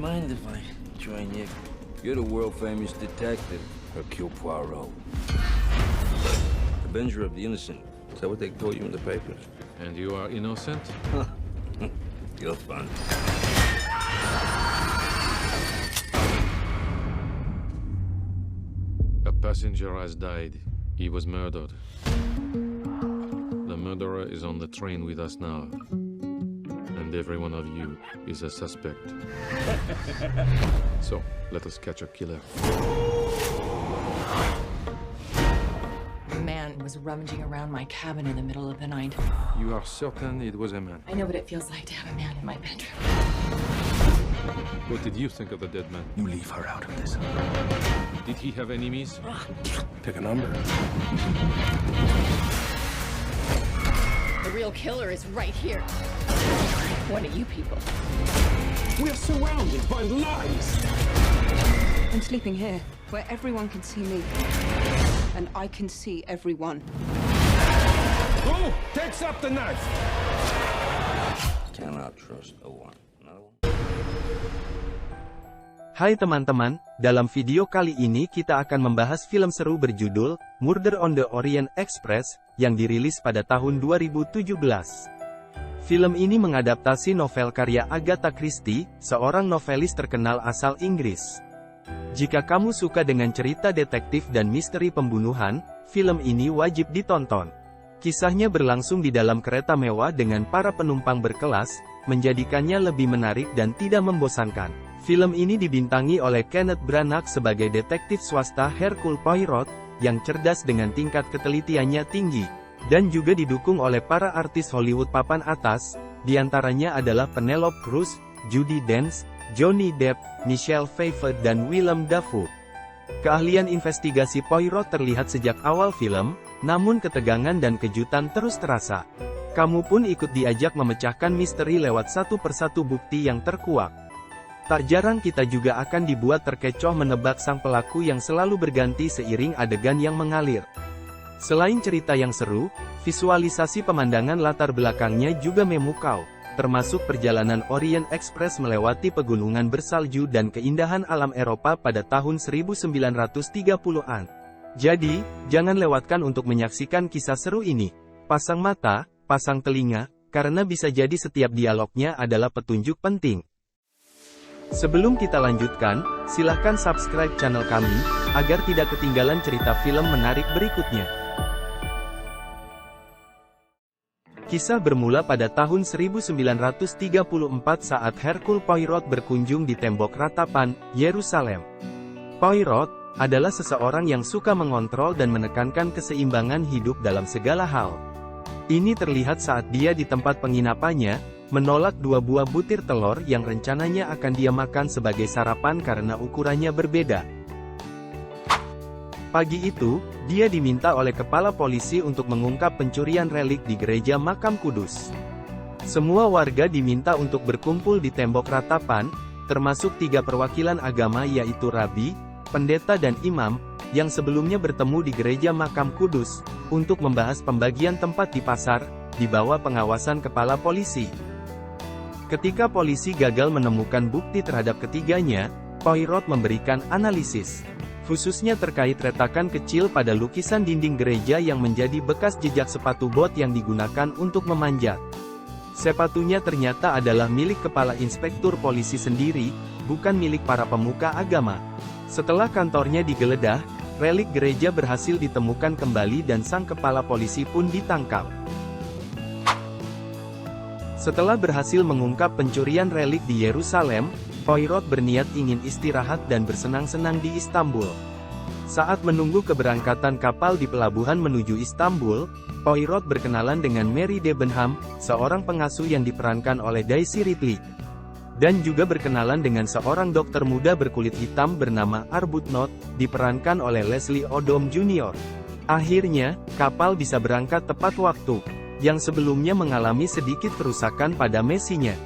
mind if I join you? You're the world-famous detective, Hercule Poirot. Avenger of the innocent. Is that what they call you in the papers? And you are innocent? You're fun. A passenger has died. He was murdered. The murderer is on the train with us now. And every one of you is a suspect. So, let us catch a killer. A man was rummaging around my cabin in the middle of the night. You are certain it was a man? I know what it feels like to have a man in my bedroom. What did you think of the dead man? You leave her out of this. Did he have enemies? Pick a number. The real killer is right here. One of you people. We're surrounded by lies! I'm sleeping here, where everyone can see me. And I can see everyone. Who takes up the knife? Cannot trust no one. No? Hai teman-teman, dalam video kali ini kita akan membahas film seru berjudul Murder on the Orient Express yang dirilis pada tahun 2017. Film ini mengadaptasi novel karya Agatha Christie, seorang novelis terkenal asal Inggris. Jika kamu suka dengan cerita detektif dan misteri pembunuhan, film ini wajib ditonton. Kisahnya berlangsung di dalam kereta mewah dengan para penumpang berkelas, menjadikannya lebih menarik dan tidak membosankan. Film ini dibintangi oleh Kenneth Branagh sebagai detektif swasta Hercule Poirot, yang cerdas dengan tingkat ketelitiannya tinggi, dan juga didukung oleh para artis Hollywood papan atas, diantaranya adalah Penelope Cruz, Judi Dench, Johnny Depp, Michelle Pfeiffer dan Willem Dafoe. Keahlian investigasi Poirot terlihat sejak awal film, namun ketegangan dan kejutan terus terasa. Kamu pun ikut diajak memecahkan misteri lewat satu persatu bukti yang terkuak. Tak jarang kita juga akan dibuat terkecoh menebak sang pelaku yang selalu berganti seiring adegan yang mengalir. Selain cerita yang seru, visualisasi pemandangan latar belakangnya juga memukau, termasuk perjalanan Orient Express melewati pegunungan bersalju dan keindahan alam Eropa pada tahun 1930-an. Jadi, jangan lewatkan untuk menyaksikan kisah seru ini. Pasang mata, pasang telinga, karena bisa jadi setiap dialognya adalah petunjuk penting. Sebelum kita lanjutkan, silahkan subscribe channel kami, agar tidak ketinggalan cerita film menarik berikutnya. Kisah bermula pada tahun 1934 saat Hercule Poirot berkunjung di tembok ratapan, Yerusalem. Poirot adalah seseorang yang suka mengontrol dan menekankan keseimbangan hidup dalam segala hal. Ini terlihat saat dia di tempat penginapannya, menolak 2 buah butir telur yang rencananya akan dia makan sebagai sarapan karena ukurannya berbeda. Pagi itu, dia diminta oleh kepala polisi untuk mengungkap pencurian relik di gereja Makam Kudus. Semua warga diminta untuk berkumpul di tembok ratapan, termasuk 3 perwakilan agama yaitu rabi, pendeta dan imam, yang sebelumnya bertemu di gereja Makam Kudus, untuk membahas pembagian tempat di pasar, di bawah pengawasan kepala polisi. Ketika polisi gagal menemukan bukti terhadap ketiganya, Poirot memberikan analisis, khususnya terkait retakan kecil pada lukisan dinding gereja yang menjadi bekas jejak sepatu bot yang digunakan untuk memanjat. Sepatunya ternyata adalah milik kepala inspektur polisi sendiri, bukan milik para pemuka agama. Setelah kantornya digeledah, relik gereja berhasil ditemukan kembali dan sang kepala polisi pun ditangkap. Setelah berhasil mengungkap pencurian relik di Yerusalem, Poirot berniat ingin istirahat dan bersenang-senang di Istanbul. Saat menunggu keberangkatan kapal di pelabuhan menuju Istanbul, Poirot berkenalan dengan Mary Debenham, seorang pengasuh yang diperankan oleh Daisy Ridley. Dan juga berkenalan dengan seorang dokter muda berkulit hitam bernama Arbuthnot, diperankan oleh Leslie Odom Jr. Akhirnya, kapal bisa berangkat tepat waktu, yang sebelumnya mengalami sedikit kerusakan pada mesinya.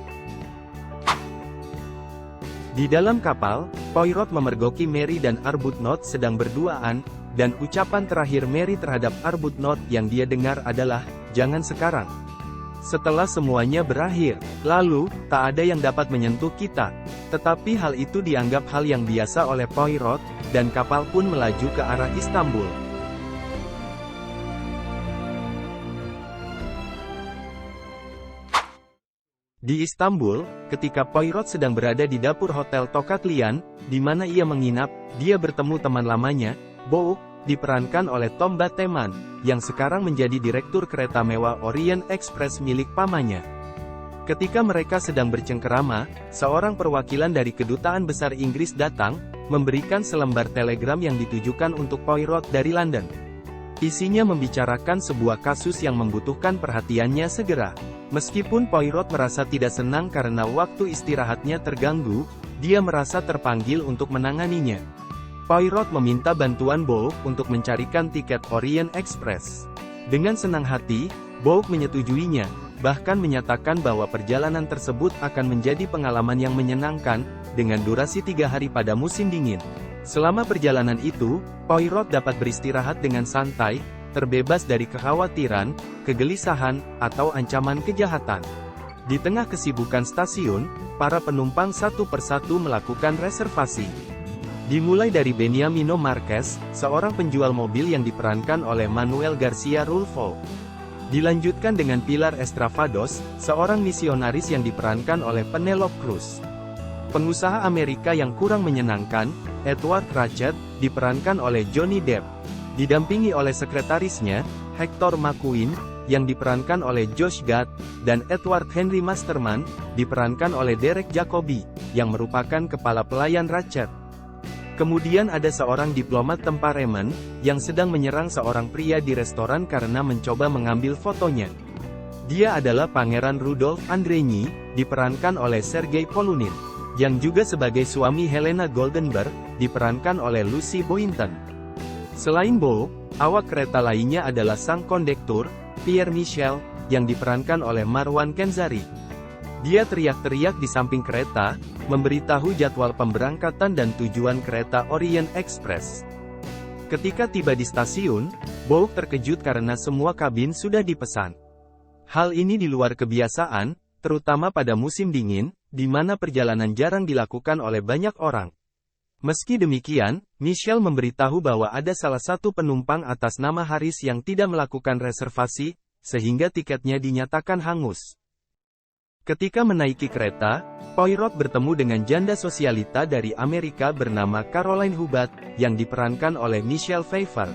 Di dalam kapal, Poirot memergoki Mary dan Arbuthnot sedang berduaan, dan ucapan terakhir Mary terhadap Arbuthnot yang dia dengar adalah, "Jangan sekarang." Setelah semuanya berakhir, lalu, tak ada yang dapat menyentuh kita. Tetapi hal itu dianggap hal yang biasa oleh Poirot, dan kapal pun melaju ke arah Istanbul. Di Istanbul, ketika Poirot sedang berada di dapur Hotel Tokatlian, di mana ia menginap, dia bertemu teman lamanya, Bouk, diperankan oleh Tom Bateman, yang sekarang menjadi direktur kereta mewah Orient Express milik pamannya. Ketika mereka sedang bercengkerama, seorang perwakilan dari Kedutaan Besar Inggris datang, memberikan selembar telegram yang ditujukan untuk Poirot dari London. Isinya membicarakan sebuah kasus yang membutuhkan perhatiannya segera. Meskipun Poirot merasa tidak senang karena waktu istirahatnya terganggu, dia merasa terpanggil untuk menanganinya. Poirot meminta bantuan Bouk untuk mencarikan tiket Orient Express. Dengan senang hati, Bouk menyetujuinya, bahkan menyatakan bahwa perjalanan tersebut akan menjadi pengalaman yang menyenangkan, dengan durasi 3 hari pada musim dingin. Selama perjalanan itu, Poirot dapat beristirahat dengan santai, terbebas dari kekhawatiran, kegelisahan, atau ancaman kejahatan. Di tengah kesibukan stasiun, para penumpang satu persatu melakukan reservasi. Dimulai dari Beniamino Marquez, seorang penjual mobil yang diperankan oleh Manuel Garcia Rulfo. Dilanjutkan dengan Pilar Estravados, seorang misionaris yang diperankan oleh Penelope Cruz. Pengusaha Amerika yang kurang menyenangkan, Edward Ratchet, diperankan oleh Johnny Depp. Didampingi oleh sekretarisnya, Hector McQueen, yang diperankan oleh Josh Gad, dan Edward Henry Masterman, diperankan oleh Derek Jacobi, yang merupakan kepala pelayan Ratchet. Kemudian ada seorang diplomat temperamen, yang sedang menyerang seorang pria di restoran karena mencoba mengambil fotonya. Dia adalah Pangeran Rudolf Andrenyi, diperankan oleh Sergei Polunin, yang juga sebagai suami Helena Goldenberg, diperankan oleh Lucy Boynton. Selain Bouk, awak kereta lainnya adalah sang kondektur, Pierre Michel, yang diperankan oleh Marwan Kenzari. Dia teriak-teriak di samping kereta, memberitahu jadwal pemberangkatan dan tujuan kereta Orient Express. Ketika tiba di stasiun, Bouk terkejut karena semua kabin sudah dipesan. Hal ini di luar kebiasaan, terutama pada musim dingin, di mana perjalanan jarang dilakukan oleh banyak orang. Meski demikian, Michelle memberitahu bahwa ada salah satu penumpang atas nama Haris yang tidak melakukan reservasi, sehingga tiketnya dinyatakan hangus. Ketika menaiki kereta, Poirot bertemu dengan janda sosialita dari Amerika bernama Caroline Hubbard, yang diperankan oleh Michelle Pfeiffer.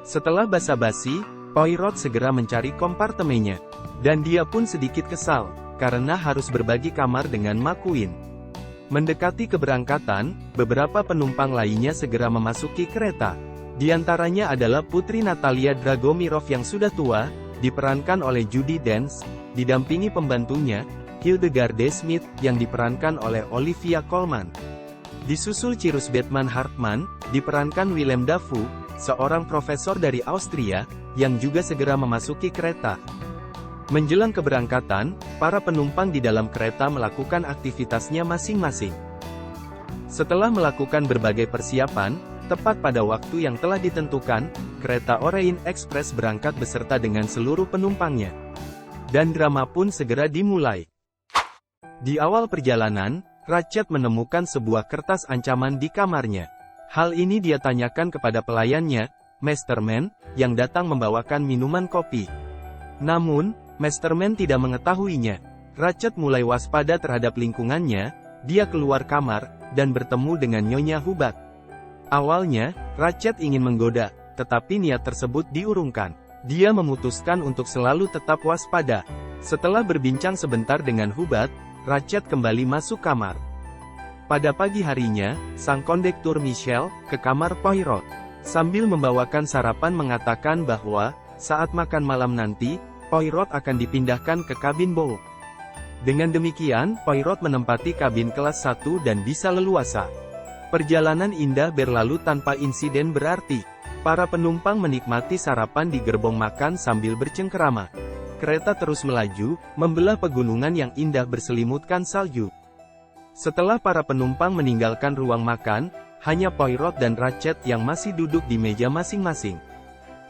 Setelah basa-basi, Poirot segera mencari kompartemennya. Dan dia pun sedikit kesal, karena harus berbagi kamar dengan McQueen. Mendekati keberangkatan, beberapa penumpang lainnya segera memasuki kereta. Di antaranya adalah Putri Natalia Dragomirov yang sudah tua, diperankan oleh Judi Dench, didampingi pembantunya, Hildegarde Smith, yang diperankan oleh Olivia Colman. Disusul Cyrus Batman Hartman, diperankan Willem Dafoe, seorang profesor dari Austria, yang juga segera memasuki kereta. Menjelang keberangkatan, para penumpang di dalam kereta melakukan aktivitasnya masing-masing. Setelah melakukan berbagai persiapan, tepat pada waktu yang telah ditentukan, kereta Orient Express berangkat beserta dengan seluruh penumpangnya. Dan drama pun segera dimulai. Di awal perjalanan, Ratchet menemukan sebuah kertas ancaman di kamarnya. Hal ini dia tanyakan kepada pelayannya, Masterman, yang datang membawakan minuman kopi. Namun, Masterman tidak mengetahuinya. Ratchet mulai waspada terhadap lingkungannya, dia keluar kamar, dan bertemu dengan Nyonya Hubbard. Awalnya, Ratchet ingin menggoda, tetapi niat tersebut diurungkan. Dia memutuskan untuk selalu tetap waspada. Setelah berbincang sebentar dengan Hubbard, Ratchet kembali masuk kamar. Pada pagi harinya, sang kondektur Michelle, ke kamar Poirot. Sambil membawakan sarapan mengatakan bahwa, saat makan malam nanti, Poirot akan dipindahkan ke kabin Bouk. Dengan demikian, Poirot menempati kabin kelas 1 dan bisa leluasa. Perjalanan indah berlalu tanpa insiden berarti. Para penumpang menikmati sarapan di gerbong makan sambil bercengkerama. Kereta terus melaju, membelah pegunungan yang indah berselimutkan salju. Setelah para penumpang meninggalkan ruang makan, hanya Poirot dan Ratchet yang masih duduk di meja masing-masing.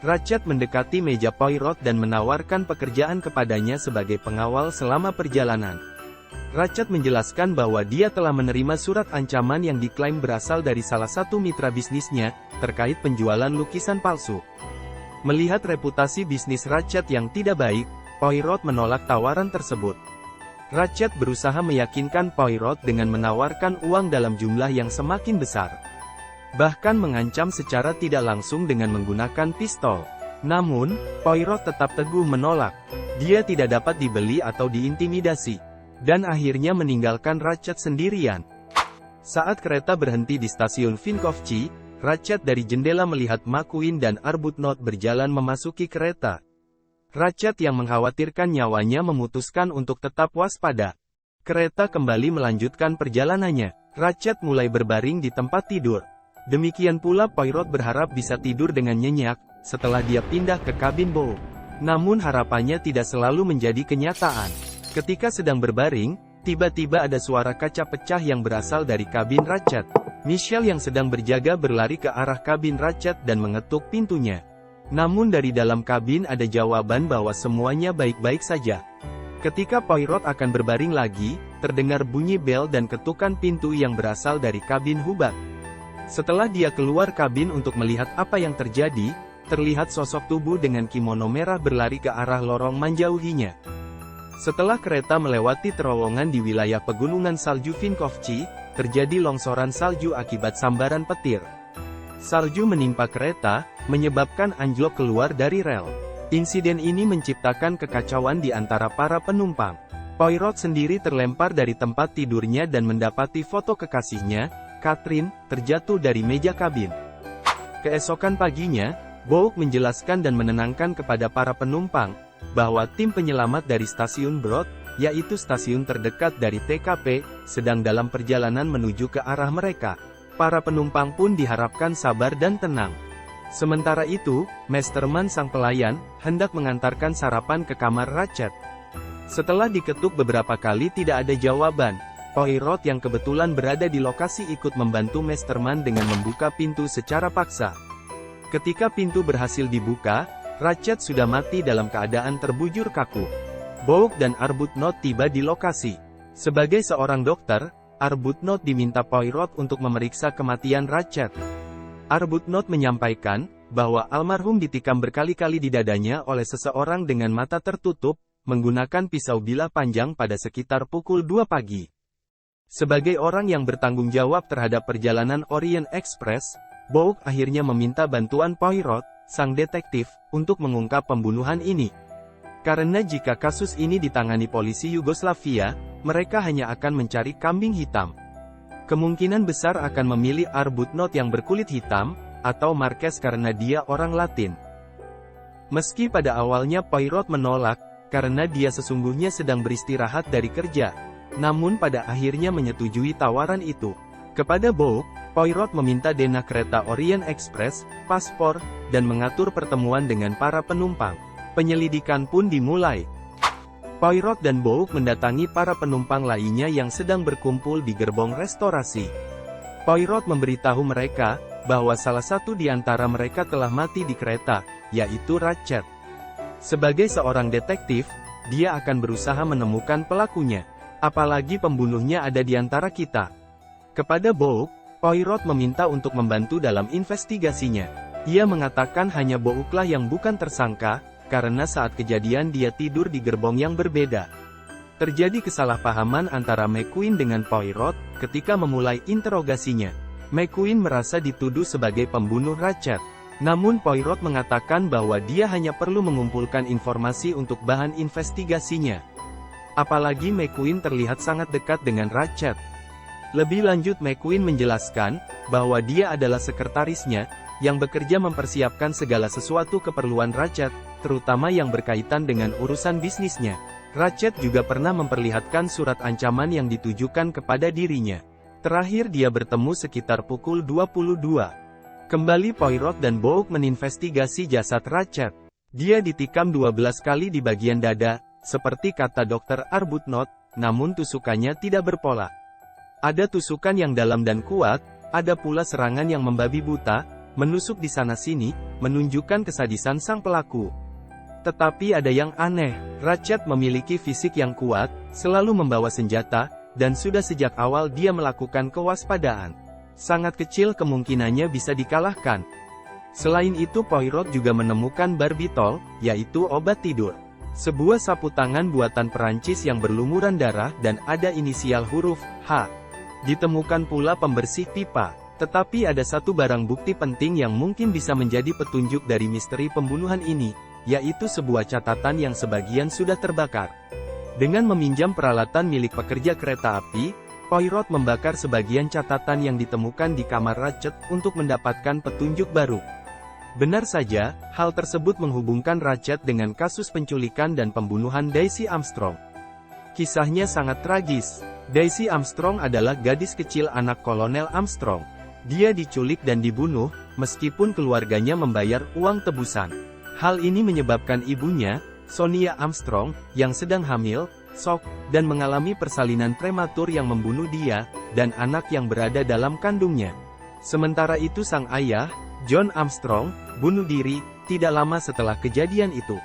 Ratchet mendekati meja Poirot dan menawarkan pekerjaan kepadanya sebagai pengawal selama perjalanan. Ratchet menjelaskan bahwa dia telah menerima surat ancaman yang diklaim berasal dari salah satu mitra bisnisnya, terkait penjualan lukisan palsu. Melihat reputasi bisnis Ratchet yang tidak baik, Poirot menolak tawaran tersebut. Ratchet berusaha meyakinkan Poirot dengan menawarkan uang dalam jumlah yang semakin besar. Bahkan mengancam secara tidak langsung dengan menggunakan pistol. Namun, Poirot tetap teguh menolak. Dia tidak dapat dibeli atau diintimidasi. Dan akhirnya meninggalkan Ratchet sendirian. Saat kereta berhenti di stasiun Vinkovci, Ratchet dari jendela melihat McQueen dan Arbuthnot berjalan memasuki kereta. Ratchet yang mengkhawatirkan nyawanya memutuskan untuk tetap waspada. Kereta kembali melanjutkan perjalanannya. Ratchet mulai berbaring di tempat tidur. Demikian pula Poirot berharap bisa tidur dengan nyenyak, setelah dia pindah ke kabin Bow. Namun harapannya tidak selalu menjadi kenyataan. Ketika sedang berbaring, tiba-tiba ada suara kaca pecah yang berasal dari kabin Ratchet. Michelle yang sedang berjaga berlari ke arah kabin Ratchet dan mengetuk pintunya. Namun dari dalam kabin ada jawaban bahwa semuanya baik-baik saja. Ketika Poirot akan berbaring lagi, terdengar bunyi bel dan ketukan pintu yang berasal dari kabin Hubat. Setelah dia keluar kabin untuk melihat apa yang terjadi, terlihat sosok tubuh dengan kimono merah berlari ke arah lorong menjauhinya. Setelah kereta melewati terowongan di wilayah pegunungan salju Vinkovci, terjadi longsoran salju akibat sambaran petir. Salju menimpa kereta, menyebabkan anjlok keluar dari rel. Insiden ini menciptakan kekacauan di antara para penumpang. Poirot sendiri terlempar dari tempat tidurnya dan mendapati foto kekasihnya, Catherine, terjatuh dari meja kabin. Keesokan paginya, Bouk menjelaskan dan menenangkan kepada para penumpang, bahwa tim penyelamat dari stasiun Broad, yaitu stasiun terdekat dari TKP, sedang dalam perjalanan menuju ke arah mereka. Para penumpang pun diharapkan sabar dan tenang. Sementara itu, Masterman sang pelayan, hendak mengantarkan sarapan ke kamar Ratchet. Setelah diketuk beberapa kali tidak ada jawaban, Poirot yang kebetulan berada di lokasi ikut membantu Masterman dengan membuka pintu secara paksa. Ketika pintu berhasil dibuka, Ratchet sudah mati dalam keadaan terbujur kaku. Bouk dan Arbuthnot tiba di lokasi. Sebagai seorang dokter, Arbuthnot diminta Poirot untuk memeriksa kematian Ratchet. Arbuthnot menyampaikan, bahwa almarhum ditikam berkali-kali di dadanya oleh seseorang dengan mata tertutup, menggunakan pisau bilah panjang pada sekitar pukul 2 pagi. Sebagai orang yang bertanggung jawab terhadap perjalanan Orient Express, Bouk akhirnya meminta bantuan Poirot, sang detektif, untuk mengungkap pembunuhan ini. Karena jika kasus ini ditangani polisi Yugoslavia, mereka hanya akan mencari kambing hitam. Kemungkinan besar akan memilih Arbuthnot yang berkulit hitam, atau Marquez karena dia orang Latin. Meski pada awalnya Poirot menolak, karena dia sesungguhnya sedang beristirahat dari kerja. Namun pada akhirnya menyetujui tawaran itu. Kepada Bouk, Poirot meminta dana kereta Orient Express, paspor, dan mengatur pertemuan dengan para penumpang. Penyelidikan pun dimulai. Poirot dan Bouk mendatangi para penumpang lainnya yang sedang berkumpul di gerbong restorasi. Poirot memberitahu mereka, bahwa salah satu di antara mereka telah mati di kereta, yaitu Ratchet. Sebagai seorang detektif, dia akan berusaha menemukan pelakunya. Apalagi pembunuhnya ada di antara kita. Kepada Bouk, Poirot meminta untuk membantu dalam investigasinya. Ia mengatakan hanya Bouklah yang bukan tersangka, karena saat kejadian dia tidur di gerbong yang berbeda. Terjadi kesalahpahaman antara McQueen dengan Poirot, ketika memulai interogasinya. McQueen merasa dituduh sebagai pembunuh Ratchet. Namun Poirot mengatakan bahwa dia hanya perlu mengumpulkan informasi untuk bahan investigasinya. Apalagi McQueen terlihat sangat dekat dengan Ratchet. Lebih lanjut McQueen menjelaskan, bahwa dia adalah sekretarisnya, yang bekerja mempersiapkan segala sesuatu keperluan Ratchet, terutama yang berkaitan dengan urusan bisnisnya. Ratchet juga pernah memperlihatkan surat ancaman yang ditujukan kepada dirinya. Terakhir dia bertemu sekitar pukul 22. Kembali Poirot dan Bouk meninvestigasi jasad Ratchet. Dia ditikam 12 kali di bagian dada, seperti kata Dr. Arbuthnot, namun tusukannya tidak berpola. Ada tusukan yang dalam dan kuat, ada pula serangan yang membabi buta, menusuk di sana-sini, menunjukkan kesadisan sang pelaku. Tetapi ada yang aneh, Ratchet memiliki fisik yang kuat, selalu membawa senjata, dan sudah sejak awal dia melakukan kewaspadaan. Sangat kecil kemungkinannya bisa dikalahkan. Selain itu Poirot juga menemukan barbitol, yaitu obat tidur. Sebuah sapu tangan buatan Perancis yang berlumuran darah dan ada inisial huruf H. Ditemukan pula pembersih pipa. Tetapi ada satu barang bukti penting yang mungkin bisa menjadi petunjuk dari misteri pembunuhan ini, yaitu sebuah catatan yang sebagian sudah terbakar. Dengan meminjam peralatan milik pekerja kereta api, Poirot membakar sebagian catatan yang ditemukan di kamar Ratchet untuk mendapatkan petunjuk baru. Benar saja, hal tersebut menghubungkan Ratchet dengan kasus penculikan dan pembunuhan Daisy Armstrong. Kisahnya sangat tragis. Daisy Armstrong adalah gadis kecil anak Kolonel Armstrong. Dia diculik dan dibunuh, meskipun keluarganya membayar uang tebusan. Hal ini menyebabkan ibunya, Sonia Armstrong, yang sedang hamil, shock, dan mengalami persalinan prematur yang membunuh dia, dan anak yang berada dalam kandungnya. Sementara itu sang ayah, John Armstrong, bunuh diri, tidak lama setelah kejadian itu.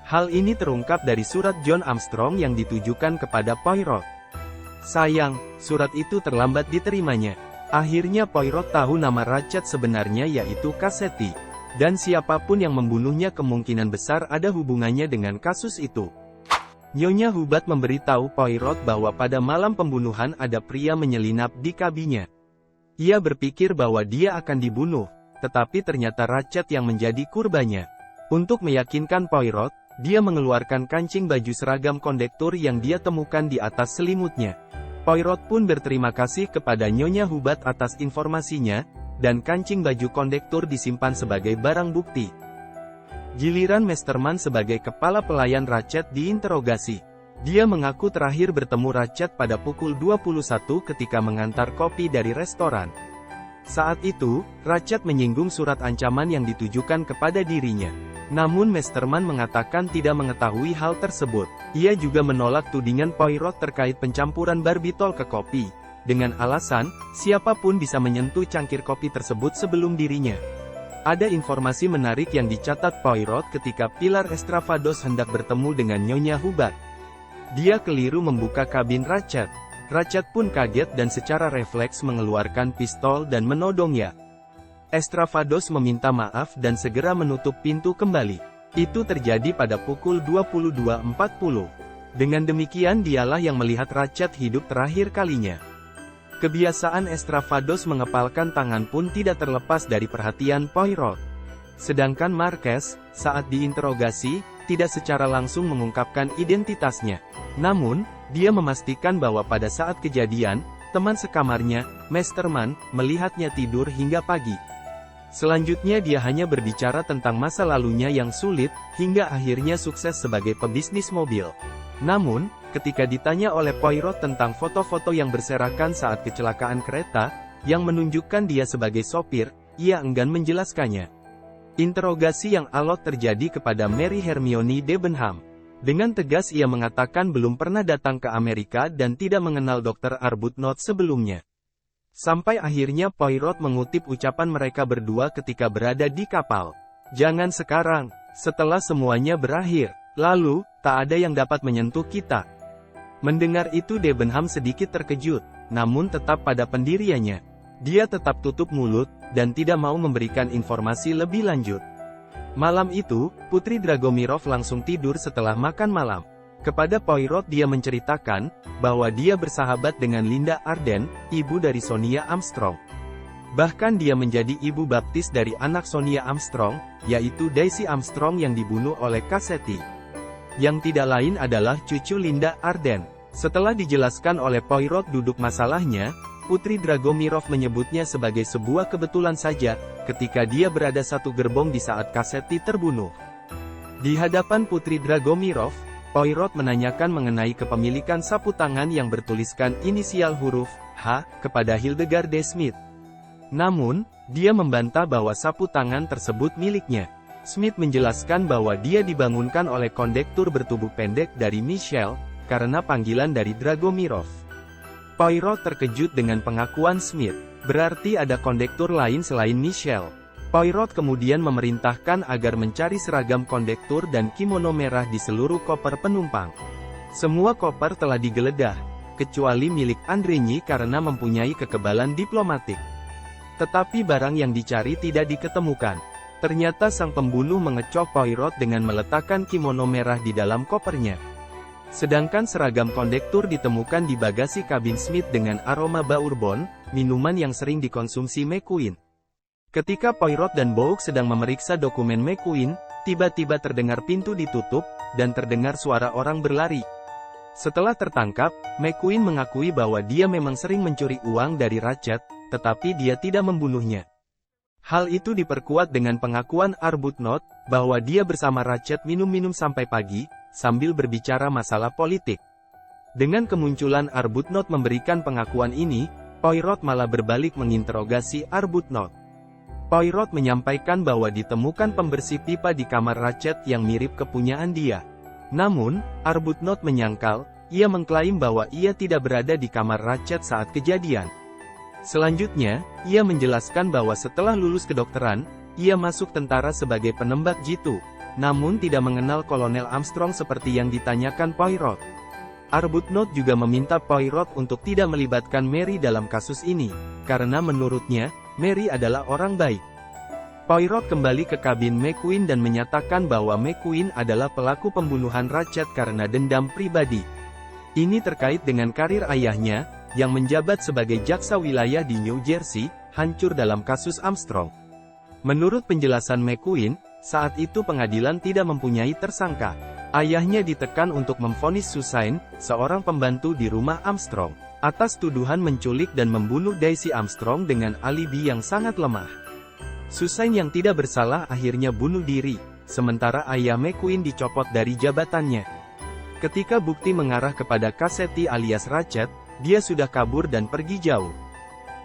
Hal ini terungkap dari surat John Armstrong yang ditujukan kepada Poirot. Sayang, surat itu terlambat diterimanya. Akhirnya Poirot tahu nama Ratchet sebenarnya yaitu Cassetti. Dan siapapun yang membunuhnya kemungkinan besar ada hubungannya dengan kasus itu. Nyonya Hubbard memberitahu Poirot bahwa pada malam pembunuhan ada pria menyelinap di kabinnya. Ia berpikir bahwa dia akan dibunuh, tetapi ternyata Ratchet yang menjadi kurbannya. Untuk meyakinkan Poirot, dia mengeluarkan kancing baju seragam kondektur yang dia temukan di atas selimutnya. Poirot pun berterima kasih kepada Nyonya Hubbard atas informasinya, dan kancing baju kondektur disimpan sebagai barang bukti. Giliran Masterman sebagai kepala pelayan Ratchet diinterogasi. Dia mengaku terakhir bertemu Ratchet pada pukul 21 ketika mengantar kopi dari restoran. Saat itu, Ratchet menyinggung surat ancaman yang ditujukan kepada dirinya. Namun Masterman mengatakan tidak mengetahui hal tersebut. Ia juga menolak tudingan Poirot terkait pencampuran barbitol ke kopi, dengan alasan, siapapun bisa menyentuh cangkir kopi tersebut sebelum dirinya. Ada informasi menarik yang dicatat Poirot ketika Pilar Estravados hendak bertemu dengan Nyonya Hubbard. Dia keliru membuka kabin Ratchet. Ratchet pun kaget dan secara refleks mengeluarkan pistol dan menodongnya. Estravados meminta maaf dan segera menutup pintu kembali. Itu terjadi pada pukul 22.40. Dengan demikian dialah yang melihat Ratchet hidup terakhir kalinya. Kebiasaan Estravados mengepalkan tangan pun tidak terlepas dari perhatian Poirot. Sedangkan Marquez, saat diinterogasi, tidak secara langsung mengungkapkan identitasnya. Namun, dia memastikan bahwa pada saat kejadian, teman sekamarnya, Masterman, melihatnya tidur hingga pagi. Selanjutnya dia hanya berbicara tentang masa lalunya yang sulit, hingga akhirnya sukses sebagai pebisnis mobil. Namun, ketika ditanya oleh Poirot tentang foto-foto yang berserakan saat kecelakaan kereta, yang menunjukkan dia sebagai sopir, ia enggan menjelaskannya. Interogasi yang alot terjadi kepada Mary Hermione Debenham. Dengan tegas ia mengatakan belum pernah datang ke Amerika dan tidak mengenal Dr. Arbuthnot sebelumnya. Sampai akhirnya Poirot mengutip ucapan mereka berdua ketika berada di kapal. "Jangan sekarang, setelah semuanya berakhir. Lalu, tak ada yang dapat menyentuh kita." Mendengar itu Debenham sedikit terkejut, namun tetap pada pendiriannya. Dia tetap tutup mulut, dan tidak mau memberikan informasi lebih lanjut. Malam itu, Putri Dragomirov langsung tidur setelah makan malam. Kepada Poirot dia menceritakan, bahwa dia bersahabat dengan Linda Arden, ibu dari Sonia Armstrong. Bahkan dia menjadi ibu baptis dari anak Sonia Armstrong, yaitu Daisy Armstrong yang dibunuh oleh Cassetti. Yang tidak lain adalah cucu Linda Arden. Setelah dijelaskan oleh Poirot duduk masalahnya, Putri Dragomirov menyebutnya sebagai sebuah kebetulan saja, ketika dia berada satu gerbong di saat Cassetti terbunuh. Di hadapan Putri Dragomirov, Poirot menanyakan mengenai kepemilikan sapu tangan yang bertuliskan inisial huruf H kepada Hildegarde Smith. Namun, dia membantah bahwa sapu tangan tersebut miliknya. Smith menjelaskan bahwa dia dibangunkan oleh kondektur bertubuh pendek dari Michelle, karena panggilan dari Dragomirov. Poirot terkejut dengan pengakuan Smith. Berarti ada kondektur lain selain Michelle. Poirot kemudian memerintahkan agar mencari seragam kondektur dan kimono merah di seluruh koper penumpang. Semua koper telah digeledah, kecuali milik Andrenyi karena mempunyai kekebalan diplomatik. Tetapi barang yang dicari tidak diketemukan. Ternyata sang pembunuh mengecoh Poirot dengan meletakkan kimono merah di dalam kopernya. Sedangkan seragam kondektur ditemukan di bagasi kabin Smith dengan aroma bourbon, minuman yang sering dikonsumsi McQueen. Ketika Poirot dan Bouk sedang memeriksa dokumen McQueen, tiba-tiba terdengar pintu ditutup, dan terdengar suara orang berlari. Setelah tertangkap, McQueen mengakui bahwa dia memang sering mencuri uang dari Ratchet, tetapi dia tidak membunuhnya. Hal itu diperkuat dengan pengakuan Arbuthnot, bahwa dia bersama Ratchet minum-minum sampai pagi, sambil berbicara masalah politik. Dengan kemunculan Arbuthnot memberikan pengakuan ini, Poirot malah berbalik menginterogasi Arbuthnot. Poirot menyampaikan bahwa ditemukan pembersih pipa di kamar Ratchet yang mirip kepunyaan dia. Namun, Arbuthnot menyangkal, ia mengklaim bahwa ia tidak berada di kamar Ratchet saat kejadian. Selanjutnya, ia menjelaskan bahwa setelah lulus kedokteran, ia masuk tentara sebagai penembak jitu, namun tidak mengenal Kolonel Armstrong seperti yang ditanyakan Poirot. Arbuthnot juga meminta Poirot untuk tidak melibatkan Mary dalam kasus ini, karena menurutnya, Mary adalah orang baik. Poirot kembali ke kabin McQueen dan menyatakan bahwa McQueen adalah pelaku pembunuhan Ratchet karena dendam pribadi. Ini terkait dengan karir ayahnya, yang menjabat sebagai jaksa wilayah di New Jersey, hancur dalam kasus Armstrong. Menurut penjelasan McQueen, saat itu pengadilan tidak mempunyai tersangka. Ayahnya ditekan untuk memvonis Suzanne, seorang pembantu di rumah Armstrong, atas tuduhan menculik dan membunuh Daisy Armstrong dengan alibi yang sangat lemah. Suzanne yang tidak bersalah akhirnya bunuh diri, sementara ayah McQueen dicopot dari jabatannya. Ketika bukti mengarah kepada Cassetti alias Ratchet, dia sudah kabur dan pergi jauh.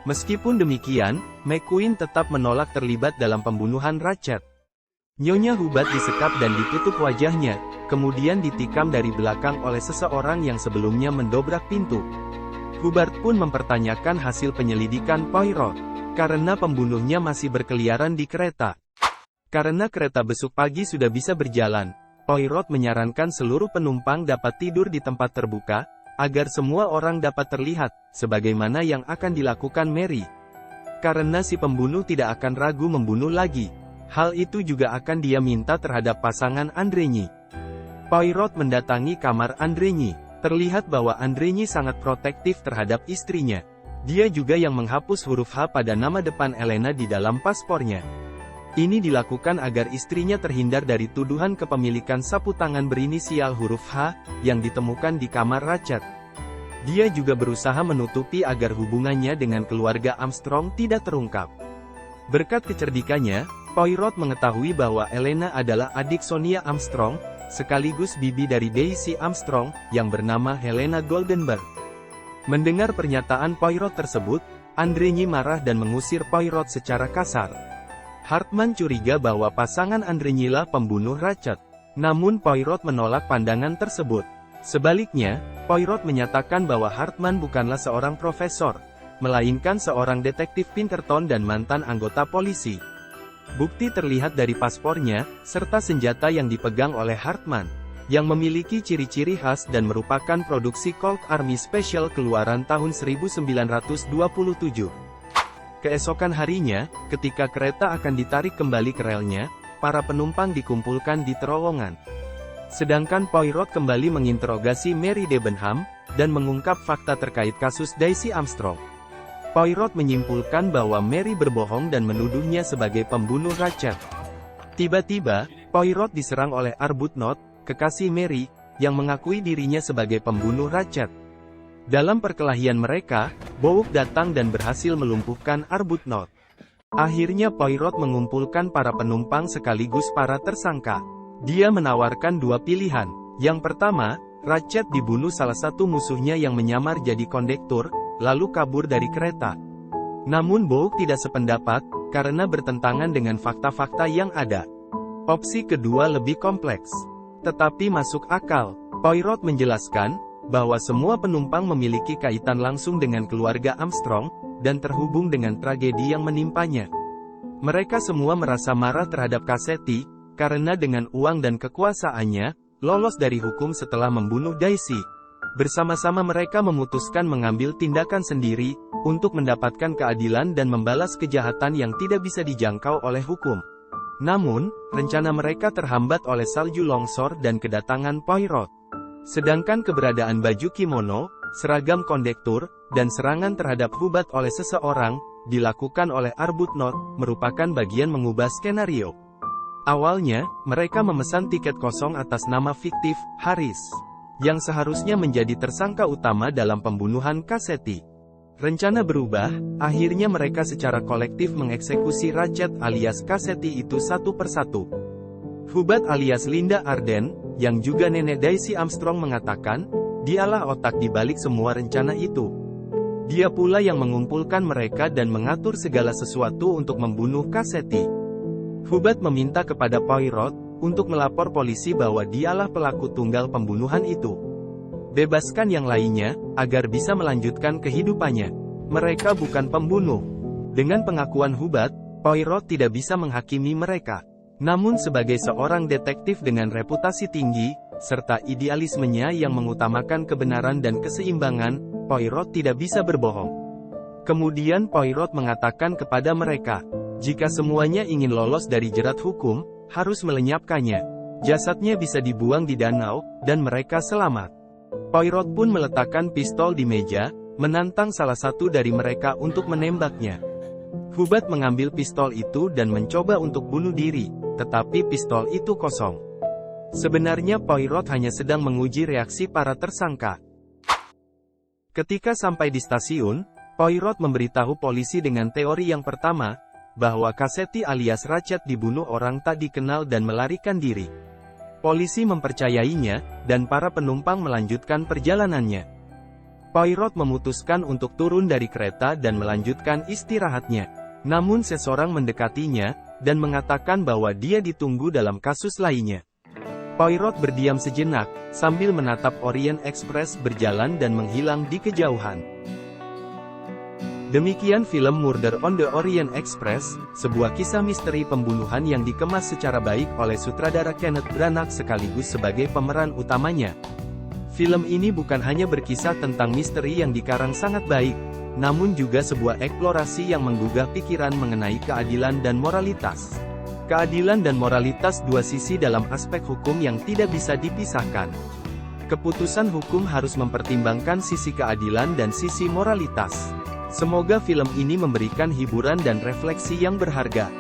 Meskipun demikian, McQueen tetap menolak terlibat dalam pembunuhan Ratchet. Nyonya Hubbard disekap dan ditutup wajahnya, kemudian ditikam dari belakang oleh seseorang yang sebelumnya mendobrak pintu. Hubbard pun mempertanyakan hasil penyelidikan Poirot, karena pembunuhnya masih berkeliaran di kereta. Karena kereta besok pagi sudah bisa berjalan, Poirot menyarankan seluruh penumpang dapat tidur di tempat terbuka, agar semua orang dapat terlihat, sebagaimana yang akan dilakukan Mary. Karena si pembunuh tidak akan ragu membunuh lagi. Hal itu juga akan dia minta terhadap pasangan Andrenyi. Poirot mendatangi kamar Andrenyi. Terlihat bahwa Andrenyi sangat protektif terhadap istrinya. Dia juga yang menghapus huruf H pada nama depan Elena di dalam paspornya. Ini dilakukan agar istrinya terhindar dari tuduhan kepemilikan sapu tangan berinisial huruf H, yang ditemukan di kamar Ratchet. Dia juga berusaha menutupi agar hubungannya dengan keluarga Armstrong tidak terungkap. Berkat kecerdikannya, Poirot mengetahui bahwa Elena adalah adik Sonia Armstrong, sekaligus bibi dari Daisy Armstrong, yang bernama Helena Goldenberg. Mendengar pernyataan Poirot tersebut, Andrenyi marah dan mengusir Poirot secara kasar. Hartman curiga bahwa pasangan Andrenyi lah pembunuh Ratchet. Namun Poirot menolak pandangan tersebut. Sebaliknya, Poirot menyatakan bahwa Hartman bukanlah seorang profesor, melainkan seorang detektif Pinkerton dan mantan anggota polisi. Bukti terlihat dari paspornya, serta senjata yang dipegang oleh Hartman, yang memiliki ciri-ciri khas dan merupakan produksi Colt Army Special keluaran tahun 1927. Keesokan harinya, ketika kereta akan ditarik kembali ke relnya, para penumpang dikumpulkan di terowongan. Sedangkan Poirot kembali menginterogasi Mary Debenham, dan mengungkap fakta terkait kasus Daisy Armstrong. Poirot menyimpulkan bahwa Mary berbohong dan menuduhnya sebagai pembunuh Ratchet. Tiba-tiba, Poirot diserang oleh Arbuthnot, kekasih Mary, yang mengakui dirinya sebagai pembunuh Ratchet. Dalam perkelahian mereka, Bouk datang dan berhasil melumpuhkan Arbuthnot. Akhirnya Poirot mengumpulkan para penumpang sekaligus para tersangka. Dia menawarkan dua pilihan. Yang pertama, Ratchet dibunuh salah satu musuhnya yang menyamar jadi kondektur, lalu kabur dari kereta. Namun Bouk tidak sependapat, karena bertentangan dengan fakta-fakta yang ada. Opsi kedua lebih kompleks, tetapi masuk akal. Poirot menjelaskan, bahwa semua penumpang memiliki kaitan langsung dengan keluarga Armstrong, dan terhubung dengan tragedi yang menimpanya. Mereka semua merasa marah terhadap Cassetti, karena dengan uang dan kekuasaannya, lolos dari hukum setelah membunuh Daisy. Bersama-sama mereka memutuskan mengambil tindakan sendiri, untuk mendapatkan keadilan dan membalas kejahatan yang tidak bisa dijangkau oleh hukum. Namun, rencana mereka terhambat oleh salju longsor dan kedatangan Poirot. Sedangkan keberadaan baju kimono, seragam kondektur, dan serangan terhadap Hubat oleh seseorang, dilakukan oleh Arbuthnot, merupakan bagian mengubah skenario. Awalnya, mereka memesan tiket kosong atas nama fiktif, Harris, yang seharusnya menjadi tersangka utama dalam pembunuhan Cassetti. Rencana berubah, akhirnya mereka secara kolektif mengeksekusi Ratchet alias Cassetti itu satu persatu. Hubat alias Linda Arden, yang juga nenek Daisy Armstrong mengatakan, dialah otak di balik semua rencana itu. Dia pula yang mengumpulkan mereka dan mengatur segala sesuatu untuk membunuh Cassetti. Hubat meminta kepada Poirot, untuk melapor polisi bahwa dialah pelaku tunggal pembunuhan itu. Bebaskan yang lainnya, agar bisa melanjutkan kehidupannya. Mereka bukan pembunuh. Dengan pengakuan Hubat, Poirot tidak bisa menghakimi mereka. Namun sebagai seorang detektif dengan reputasi tinggi, serta idealismenya yang mengutamakan kebenaran dan keseimbangan, Poirot tidak bisa berbohong. Kemudian Poirot mengatakan kepada mereka, jika semuanya ingin lolos dari jerat hukum, harus melenyapkannya. Jasadnya bisa dibuang di danau, dan mereka selamat. Poirot pun meletakkan pistol di meja, menantang salah satu dari mereka untuk menembaknya. Hubat mengambil pistol itu dan mencoba untuk bunuh diri, tetapi pistol itu kosong. Sebenarnya Poirot hanya sedang menguji reaksi para tersangka. Ketika sampai di stasiun, Poirot memberitahu polisi dengan teori yang pertama, bahwa Cassetti alias Ratchet dibunuh orang tak dikenal dan melarikan diri. Polisi mempercayainya, dan para penumpang melanjutkan perjalanannya. Poirot memutuskan untuk turun dari kereta dan melanjutkan istirahatnya. Namun seseorang mendekatinya, dan mengatakan bahwa dia ditunggu dalam kasus lainnya. Poirot berdiam sejenak, sambil menatap Orient Express berjalan dan menghilang di kejauhan. Demikian film Murder on the Orient Express, sebuah kisah misteri pembunuhan yang dikemas secara baik oleh sutradara Kenneth Branagh sekaligus sebagai pemeran utamanya. Film ini bukan hanya berkisah tentang misteri yang dikarang sangat baik, namun juga sebuah eksplorasi yang menggugah pikiran mengenai keadilan dan moralitas. Keadilan dan moralitas dua sisi dalam aspek hukum yang tidak bisa dipisahkan. Keputusan hukum harus mempertimbangkan sisi keadilan dan sisi moralitas. Semoga film ini memberikan hiburan dan refleksi yang berharga.